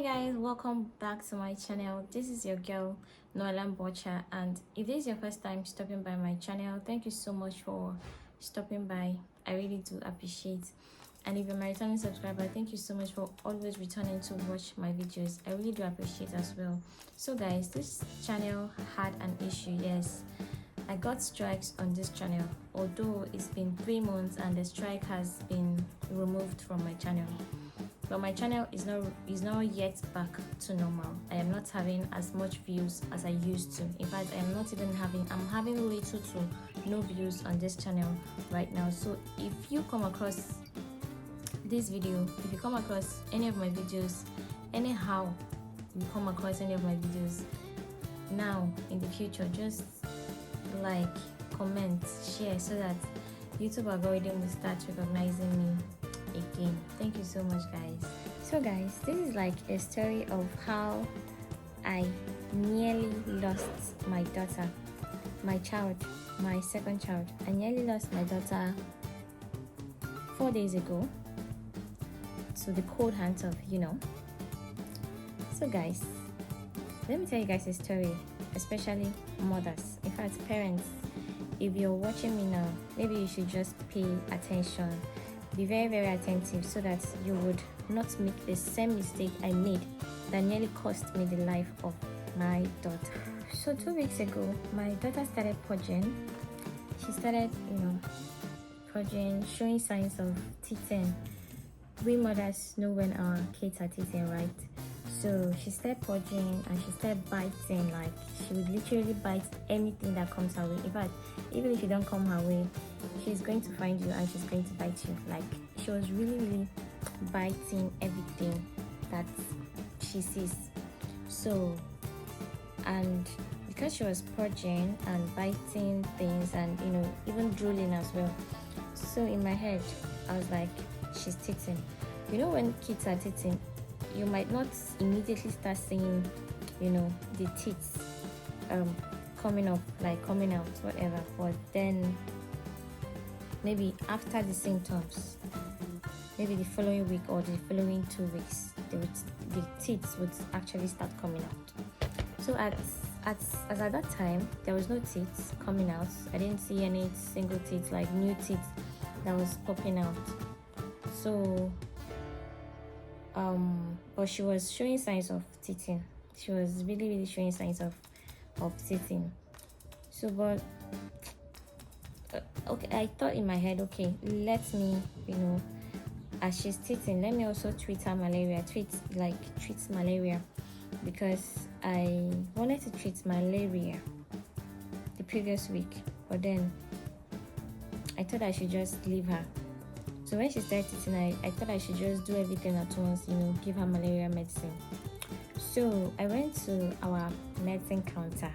Guys, welcome back to my channel. This is your girl Noelan Bocha, and if this is your first time stopping by my channel, thank you so much for stopping by. I really do appreciate. And if you're my returning subscriber, thank you so much for always returning to watch my videos. I really do appreciate as well. So guys, this channel had an issue. Yes, I got strikes on this channel, although it's been 3 months and the strike has been removed from my channel. But my channel is not yet back to normal. I am not having as much views as I used to. In fact, I'm having little to no views on this channel right now. So if you come across this video, if you come across any of my videos, anyhow you come across any of my videos now in the future, just like, comment, share, so that YouTube algorithm will start recognizing me again. Thank you so much, guys. So guys, this is like a story of how I nearly lost my daughter, my second child. I nearly lost my daughter 4 days ago to the cold hands of So guys, let me tell you guys a story, especially mothers, in fact parents. If you're watching me now, maybe you should just pay attention. Be very, very attentive so that you would not make the same mistake I made that nearly cost me the life of my daughter. So 2 weeks ago, my daughter started purging. She started, purging, showing signs of teething. We mothers know when our kids are teething, right? So she started purging and she started biting. Like, she would literally bite anything that comes her way. In fact, even if you don't come her way, she's going to find you and she's going to bite you. Like, she was really biting everything that she sees. So, and because she was purging and biting things and even drooling as well, so in my head I was like, she's teething. When kids are teething, you might not immediately start seeing the teeth coming up, like coming out, whatever, but then maybe after the symptoms, maybe the following week or the following 2 weeks, the teeth would actually start coming out. So as at that time, there was no teeth coming out. I didn't see any single teeth, like new teeth that was popping out. So but she was showing signs of teething. She was really showing signs of teething. So but okay, I thought in my head, okay, let me, as she's teething, let me also treat malaria, because I wanted to treat malaria the previous week, but then I thought I should just leave her. So when she started teething, I thought I should just do everything at once, give her malaria medicine. So I went to our medicine counter.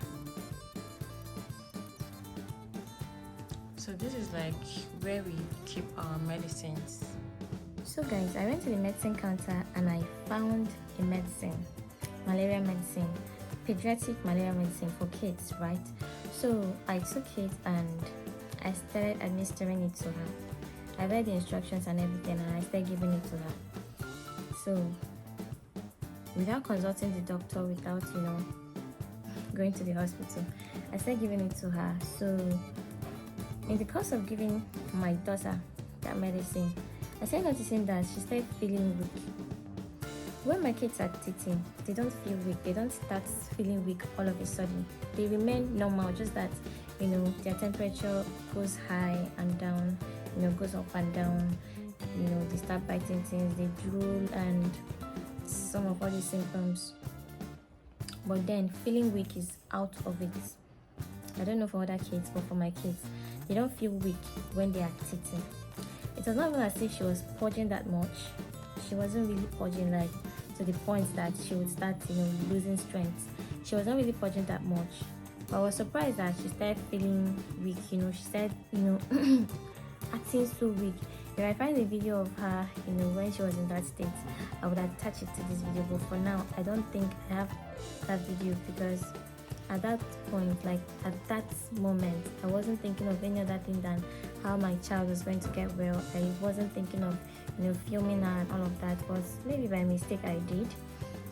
So this is like where we keep our medicines. So guys, I went to the medicine counter and I found a medicine, malaria medicine, pediatric malaria medicine for kids, right? So I took it and I started administering it to her. I read the instructions and everything and I started giving it to her. So without consulting the doctor, without going to the hospital, I started giving it to her. So in the course of giving my daughter that medicine, I started noticing that she started feeling weak. When my kids are teething, they don't feel weak. They don't start feeling weak all of a sudden. They remain normal, just that their temperature goes high and down, goes up and down. They start biting things, they drool, and some of all these symptoms. But then feeling weak is out of it. I don't know for other kids, but for my kids, they don't feel weak when they are teething. It was not even as if she was purging that much. She wasn't really purging like to the point that she would start losing strength. She wasn't really purging that much. But I was surprised that she started feeling weak. She started acting so weak. If I find a video of her when she was in that state, I would attach it to this video, but for now I don't think I have that video, because at that point, like at that moment, I wasn't thinking of any other thing than how my child was going to get well. I wasn't thinking of filming her and all of that, but maybe by mistake I did.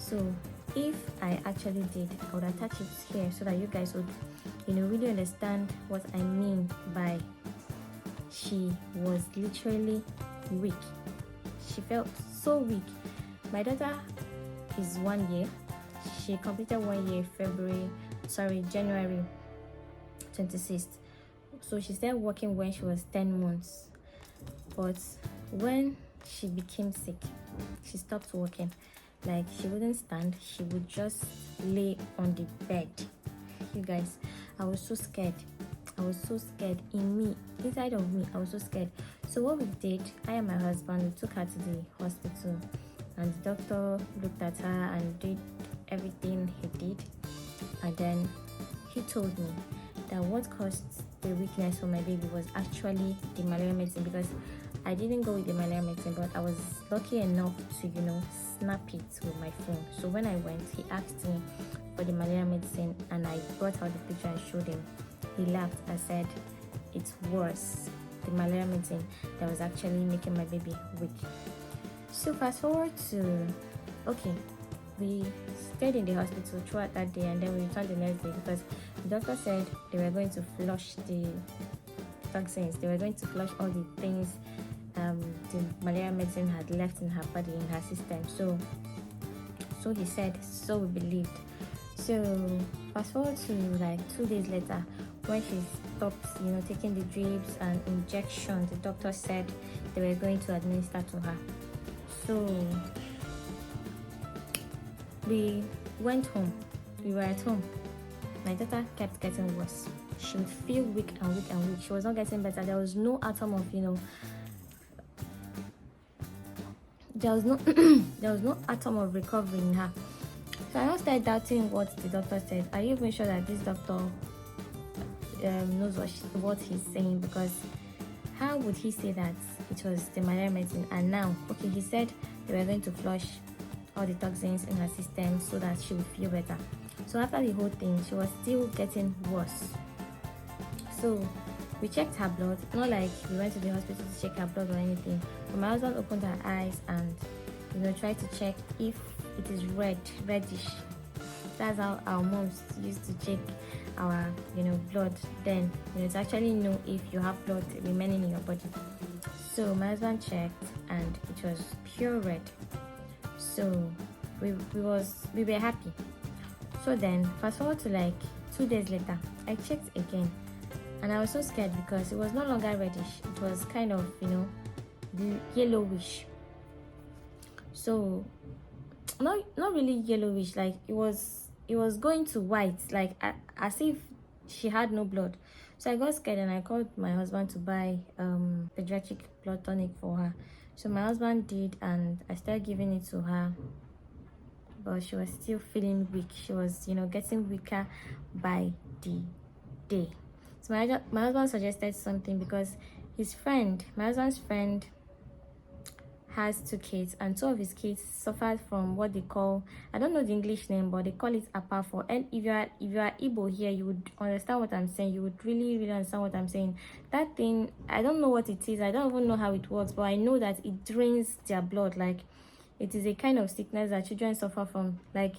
So if I actually did, I would attach it here so that you guys would, really understand what I mean by she was literally weak. She felt so weak. My daughter is 1 year. She completed 1 year January 26th. So she started working when she was 10 months. But when she became sick, she stopped working. Like, she wouldn't stand, she would just lay on the bed. You guys, I was so scared. Inside of me, I was so scared. So what we did, I and my husband, we took her to the hospital, and the doctor looked at her and did everything he did. And then he told me that what caused the weakness for my baby was actually the malaria medicine, because I didn't go with the malaria medicine, but I was lucky enough to, snap it with my phone. So when I went, he asked me for the malaria medicine, and I brought out the picture and showed him. He laughed and said it's worse, the malaria medicine, that was actually making my baby weak. So fast forward to, we stayed in the hospital throughout that day, and then we returned the next day because the doctor said they were going to flush the toxins. They were going to flush all the things the malaria medicine had left in her body, in her system. So he said, so we believed. So fast forward to like 2 days later, when she stopped, taking the drips and injections, the doctor said they were going to administer to her. So we went home. We were at home. My daughter kept getting worse. She would feel weak and weak and weak. She was not getting better. There was no atom of, there was no atom of recovery in her. So I started doubting what the doctor said. Are you even sure that this doctor knows what he's saying? Because how would he say that it was the malaria medicine, and now, he said they were going to flush all the toxins in her system so that she would feel better. So after the whole thing, she was still getting worse. So we checked her blood, not like we went to the hospital to check her blood or anything, but my husband opened her eyes and tried to check if it is reddish. That's how our moms used to check our blood then, to actually know if you have blood remaining in your body. So my husband checked and it was pure red. So we were happy. So then fast forward to like 2 days later, I checked again, and I was so scared because it was no longer reddish. It was kind of yellowish. So not really yellowish, like it was going to white, like as if she had no blood. So I got scared and I called my husband to buy pediatric blood tonic for her. So my husband did, and I started giving it to her, but she was still feeling weak. She was getting weaker by the day. So my husband suggested something, because my husband's friend has 2 kids, and 2 of his kids suffered from what they call, I don't know the English name, but they call it apafo. And if you are Igbo here, you would understand what I'm saying. You would really, really understand what I'm saying. That thing, I don't know what it is. I don't even know how it works, but I know that it drains their blood. Like, it is a kind of sickness that children suffer from. Like,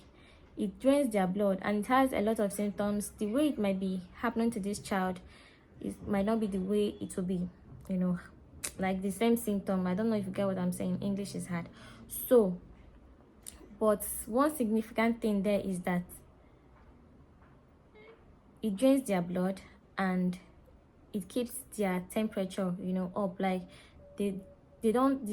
it drains their blood, and it has a lot of symptoms. The way it might be happening to this child, it might not be the way it will be, like the same symptom. I don't know if you get what I'm saying. English is hard. So, but one significant thing there is that it drains their blood and it keeps their temperature up. Like the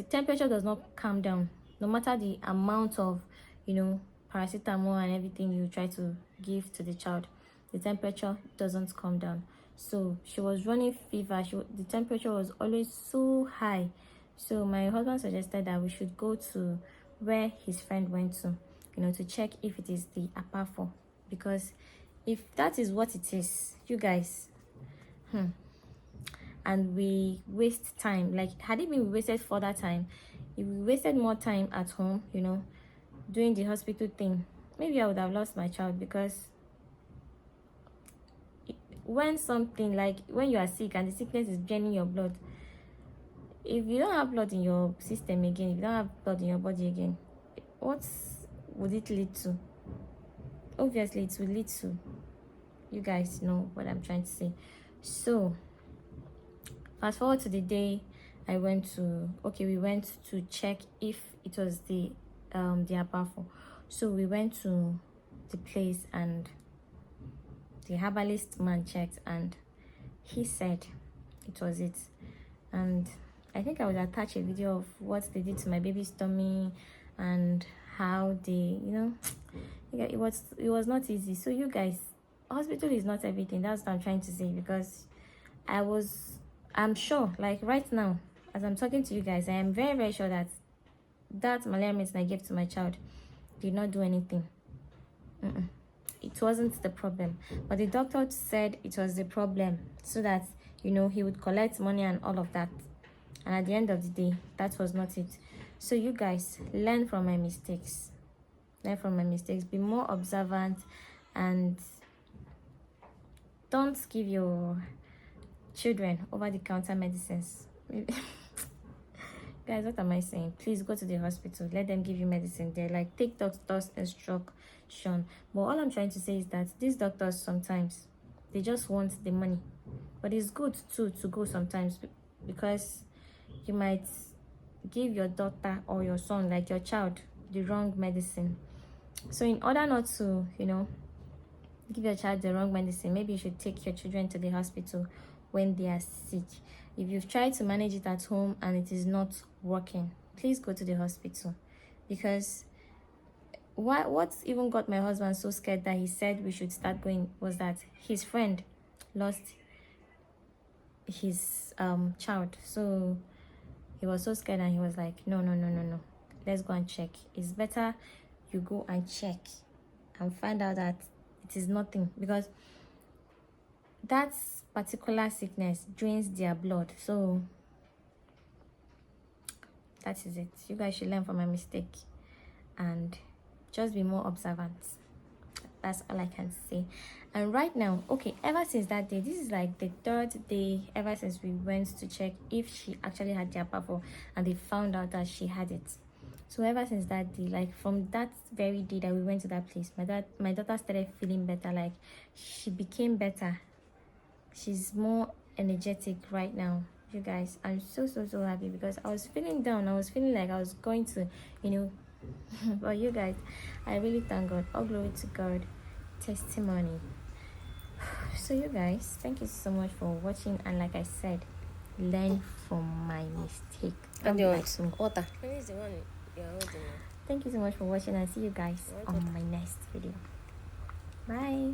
temperature does not calm down, no matter the amount of paracetamol and everything you try to give to the child. The temperature doesn't calm down. So she was running fever. The temperature was always so high. So my husband suggested that we should go to where his friend went to check if it is the apafo, because if that is what it is, you guys, and we waste time. Like, had it been wasted further time, if we wasted more time at home, doing the hospital thing, maybe I would have lost my child. Because when you are sick and the sickness is draining your blood, if you don't have blood in your system again, if you don't have blood in your body again, what would it lead to? Obviously it will lead to. You guys know what I'm trying to say. So fast forward to the day we went to check if it was the abafo. So we went to the place, and the herbalist man checked, and he said it was it. And I think I would attach a video of what they did to my baby's tummy and how they, it was not easy. So you guys, hospital is not everything. That's what I'm trying to say, because I'm sure, like right now as I'm talking to you guys, I am very, very sure that malaria medicine I gave to my child did not do anything. It wasn't the problem, but the doctor said it was the problem, so that he would collect money and all of that. And at the end of the day, that was not it. So you guys, learn from my mistakes. Be more observant, and don't give your children over-the-counter medicines. Guys, what am I saying? Please go to the hospital. Let them give you medicine there. Like, take doctor's instruction. But all I'm trying to say is that these doctors, sometimes they just want the money. But it's good too to go sometimes, because you might give your daughter or your son, like your child, the wrong medicine. So in order not to give your child the wrong medicine, maybe you should take your children to the hospital when they are sick. If you've tried to manage it at home and it is not working, please go to the hospital. Because what even got my husband so scared that he said we should start going was that his friend lost his child. So he was so scared, and he was like, no, let's go and check. It's better you go and check and find out that it is nothing, because that particular sickness drains their blood. So that is it. You guys should learn from my mistake and just be more observant. That's all I can say. And right now, okay, ever since that day, this is like the third day ever since we went to check if she actually had the apple, and they found out that she had it. So ever since that day, like from that very day that we went to that place, my daughter started feeling better. Like, she became better. She's more energetic right now. You guys, I'm so happy, because I was feeling down. I was feeling like I was going to but you guys, I really thank God. All glory to God. Testimony. So you guys, thank you so much for watching, and like I said, learn from my mistake. And the water. When is the one you're holding? Thank you so much for watching, and see you guys on my next video. Bye.